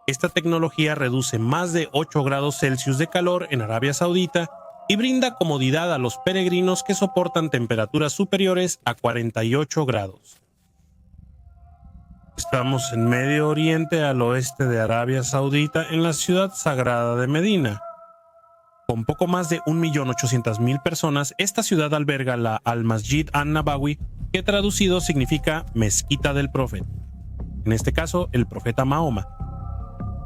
Esta tecnología reduce más de 8 grados Celsius de calor en Arabia Saudita y brinda comodidad a los peregrinos que soportan temperaturas superiores a 48 grados. Estamos en Medio Oriente, al oeste de Arabia Saudita, en la ciudad sagrada de Medina. Con poco más de 1.800.000 personas, esta ciudad alberga la Al-Masjid An-Nabawi, que traducido significa Mezquita del Profeta. En este caso, el profeta Mahoma.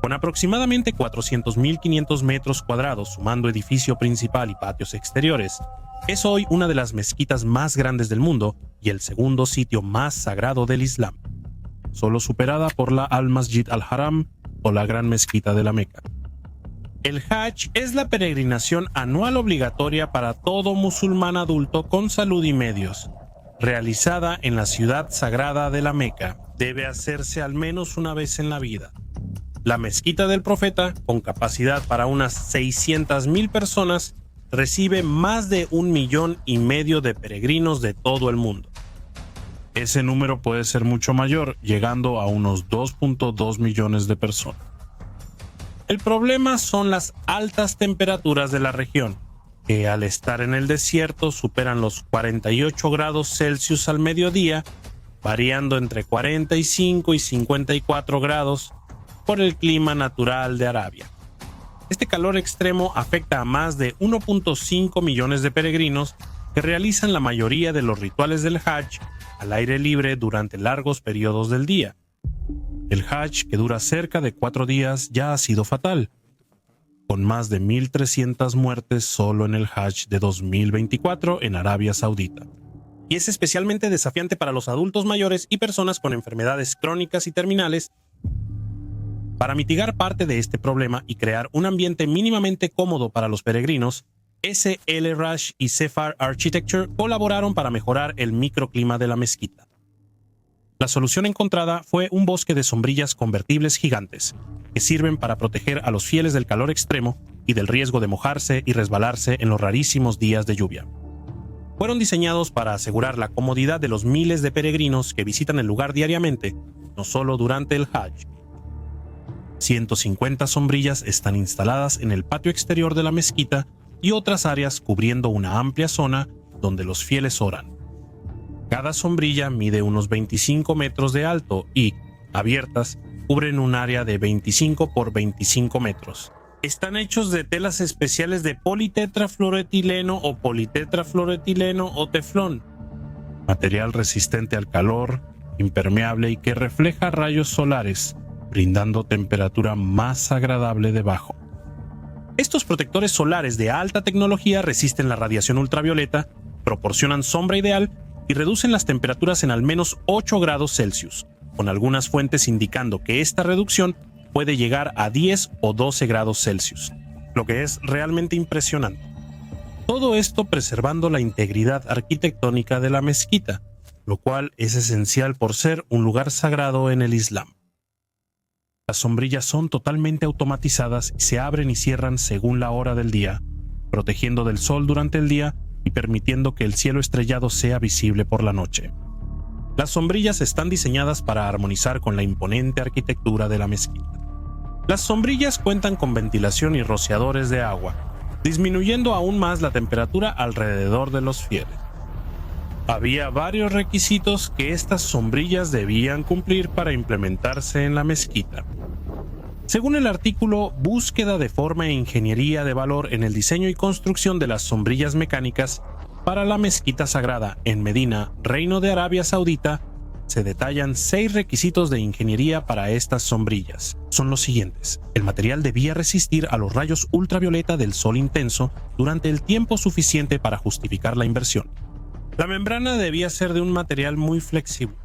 Con aproximadamente 400.500 metros cuadrados, sumando edificio principal y patios exteriores, es hoy una de las mezquitas más grandes del mundo y el segundo sitio más sagrado del Islam, solo superada por la Al-Masjid Al-Haram o la Gran Mezquita de la Meca. El Hajj es la peregrinación anual obligatoria para todo musulmán adulto con salud y medios, realizada en la ciudad sagrada de la Meca. Debe hacerse al menos una vez en la vida. La Mezquita del Profeta, con capacidad para unas 600.000 personas, recibe más de 1,5 millones de peregrinos de todo el mundo. Ese número puede ser mucho mayor, llegando a unos 2.2 millones de personas. El problema son las altas temperaturas de la región, que al estar en el desierto superan los 48 grados Celsius al mediodía, variando entre 45 y 54 grados por el clima natural de Arabia. Este calor extremo afecta a más de 1.5 millones de peregrinos que realizan la mayoría de los rituales del Hajj al aire libre durante largos periodos del día. El Hajj, que dura cerca de 4 días, ya ha sido fatal, con más de 1.300 muertes solo en el Hajj de 2024 en Arabia Saudita. Y es especialmente desafiante para los adultos mayores y personas con enfermedades crónicas y terminales. Para mitigar parte de este problema y crear un ambiente mínimamente cómodo para los peregrinos, SL Rush y Sefar Architecture colaboraron para mejorar el microclima de la mezquita. La solución encontrada fue un bosque de sombrillas convertibles gigantes, que sirven para proteger a los fieles del calor extremo y del riesgo de mojarse y resbalarse en los rarísimos días de lluvia. Fueron diseñados para asegurar la comodidad de los miles de peregrinos que visitan el lugar diariamente, no solo durante el Hajj. 150 sombrillas están instaladas en el patio exterior de la mezquita y otras áreas cubriendo una amplia zona donde los fieles oran. Cada sombrilla mide unos 25 metros de alto y, abiertas, cubren un área de 25 por 25 metros. Están hechos de telas especiales de politetrafluoretileno o teflón, material resistente al calor, impermeable y que refleja rayos solares, brindando temperatura más agradable debajo. Estos protectores solares de alta tecnología resisten la radiación ultravioleta, proporcionan sombra ideal y reducen las temperaturas en al menos 8 grados Celsius, con algunas fuentes indicando que esta reducción puede llegar a 10 o 12 grados Celsius, lo que es realmente impresionante. Todo esto preservando la integridad arquitectónica de la mezquita, lo cual es esencial por ser un lugar sagrado en el Islam. Las sombrillas son totalmente automatizadas y se abren y cierran según la hora del día, protegiendo del sol durante el día y permitiendo que el cielo estrellado sea visible por la noche. Las sombrillas están diseñadas para armonizar con la imponente arquitectura de la mezquita. Las sombrillas cuentan con ventilación y rociadores de agua, disminuyendo aún más la temperatura alrededor de los fieles. Había varios requisitos que estas sombrillas debían cumplir para implementarse en la mezquita. Según el artículo Búsqueda de forma e ingeniería de valor en el diseño y construcción de las sombrillas mecánicas para la mezquita sagrada en Medina, Reino de Arabia Saudita, se detallan 6 requisitos de ingeniería para estas sombrillas. Son los siguientes: el material debía resistir a los rayos ultravioleta del sol intenso durante el tiempo suficiente para justificar la inversión. La membrana debía ser de un material muy flexible.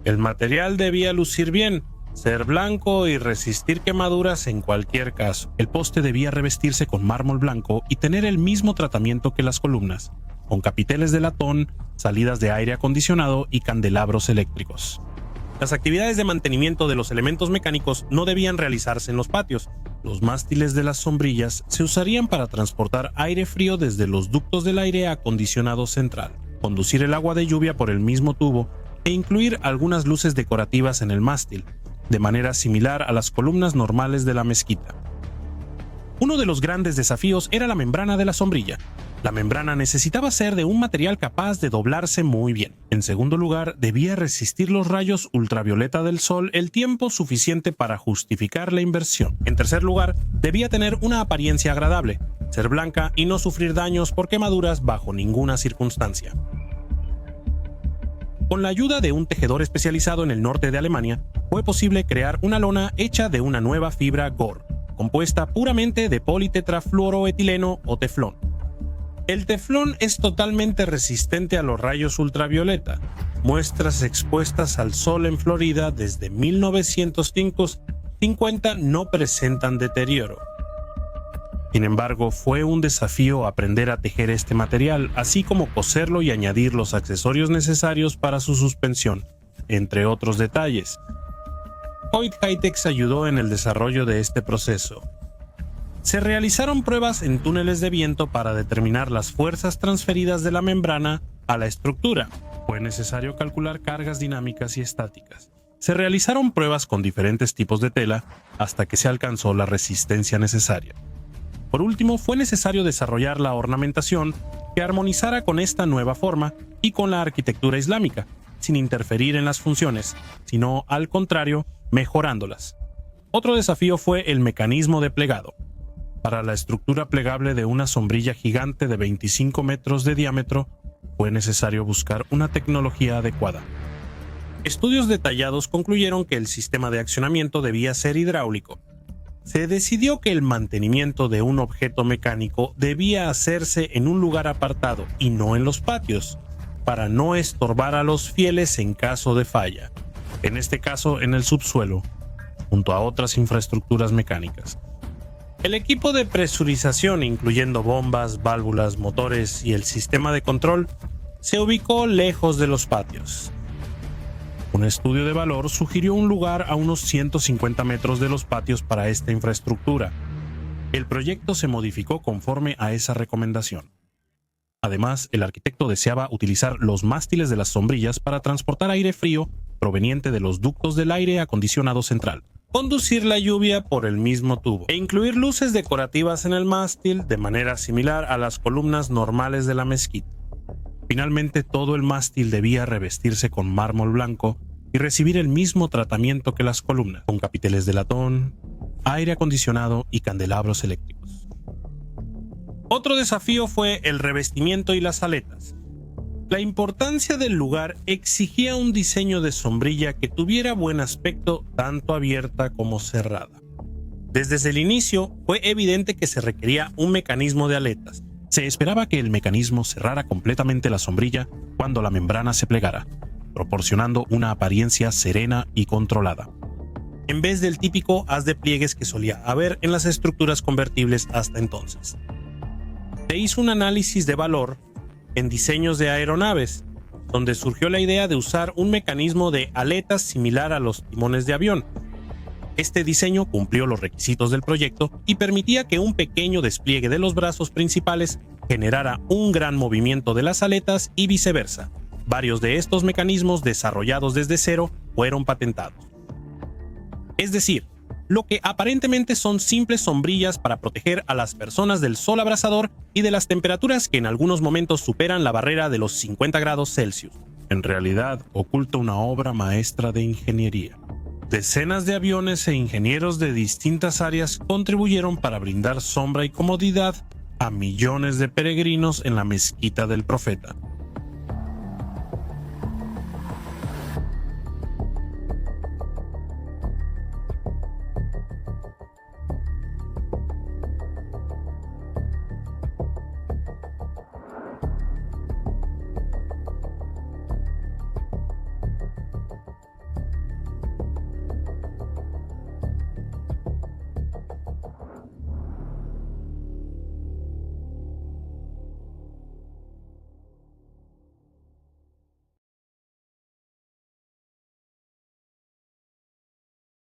El material debía lucir bien, ser blanco y resistir quemaduras en cualquier caso. El poste debía revestirse con mármol blanco y tener el mismo tratamiento que las columnas, con capiteles de latón, salidas de aire acondicionado y candelabros eléctricos. Las actividades de mantenimiento de los elementos mecánicos no debían realizarse en los patios. Los mástiles de las sombrillas se usarían para transportar aire frío desde los ductos del aire acondicionado central, conducir el agua de lluvia por el mismo tubo e incluir algunas luces decorativas en el mástil, de manera similar a las columnas normales de la mezquita. Uno de los grandes desafíos era la membrana de la sombrilla. La membrana necesitaba ser de un material capaz de doblarse muy bien. En segundo lugar, debía resistir los rayos ultravioleta del sol el tiempo suficiente para justificar la inversión. En tercer lugar, debía tener una apariencia agradable, ser blanca y no sufrir daños por quemaduras bajo ninguna circunstancia. Con la ayuda de un tejedor especializado en el norte de Alemania, fue posible crear una lona hecha de una nueva fibra GOR, compuesta puramente de politetrafluoroetileno o teflón. El teflón es totalmente resistente a los rayos ultravioleta. Muestras expuestas al sol en Florida desde 1950 no presentan deterioro. Sin embargo, fue un desafío aprender a tejer este material, así como coserlo y añadir los accesorios necesarios para su suspensión, entre otros detalles. Hoyt High-Tech ayudó en el desarrollo de este proceso. Se realizaron pruebas en túneles de viento para determinar las fuerzas transferidas de la membrana a la estructura. Fue necesario calcular cargas dinámicas y estáticas. Se realizaron pruebas con diferentes tipos de tela hasta que se alcanzó la resistencia necesaria. Por último, fue necesario desarrollar la ornamentación que armonizara con esta nueva forma y con la arquitectura islámica, sin interferir en las funciones, sino al contrario, mejorándolas. Otro desafío fue el mecanismo de plegado. Para la estructura plegable de una sombrilla gigante de 25 metros de diámetro, fue necesario buscar una tecnología adecuada. Estudios detallados concluyeron que el sistema de accionamiento debía ser hidráulico. Se decidió que el mantenimiento de un objeto mecánico debía hacerse en un lugar apartado y no en los patios, para no estorbar a los fieles en caso de falla, en este caso en el subsuelo, junto a otras infraestructuras mecánicas. El equipo de presurización, incluyendo bombas, válvulas, motores y el sistema de control, se ubicó lejos de los patios. Un estudio de valor sugirió un lugar a unos 150 metros de los patios para esta infraestructura. El proyecto se modificó conforme a esa recomendación. Además, el arquitecto deseaba utilizar los mástiles de las sombrillas para transportar aire frío proveniente de los ductos del aire acondicionado central, conducir la lluvia por el mismo tubo e incluir luces decorativas en el mástil de manera similar a las columnas normales de la mezquita. Finalmente, todo el mástil debía revestirse con mármol blanco y recibir el mismo tratamiento que las columnas, con capiteles de latón, aire acondicionado y candelabros eléctricos. Otro desafío fue el revestimiento y las aletas. La importancia del lugar exigía un diseño de sombrilla que tuviera buen aspecto tanto abierta como cerrada. Desde el inicio fue evidente que se requería un mecanismo de aletas. Se esperaba que el mecanismo cerrara completamente la sombrilla cuando la membrana se plegara, proporcionando una apariencia serena y controlada, en vez del típico haz de pliegues que solía haber en las estructuras convertibles hasta entonces. Se hizo un análisis de valor en diseños de aeronaves, donde surgió la idea de usar un mecanismo de aletas similar a los timones de avión. Este diseño cumplió los requisitos del proyecto y permitía que un pequeño despliegue de los brazos principales generara un gran movimiento de las aletas y viceversa. Varios de estos mecanismos desarrollados desde cero fueron patentados. Es decir, lo que aparentemente son simples sombrillas para proteger a las personas del sol abrasador y de las temperaturas que en algunos momentos superan la barrera de los 50 grados Celsius. En realidad, oculta una obra maestra de ingeniería. Decenas de aviones e ingenieros de distintas áreas contribuyeron para brindar sombra y comodidad a millones de peregrinos en la mezquita del profeta.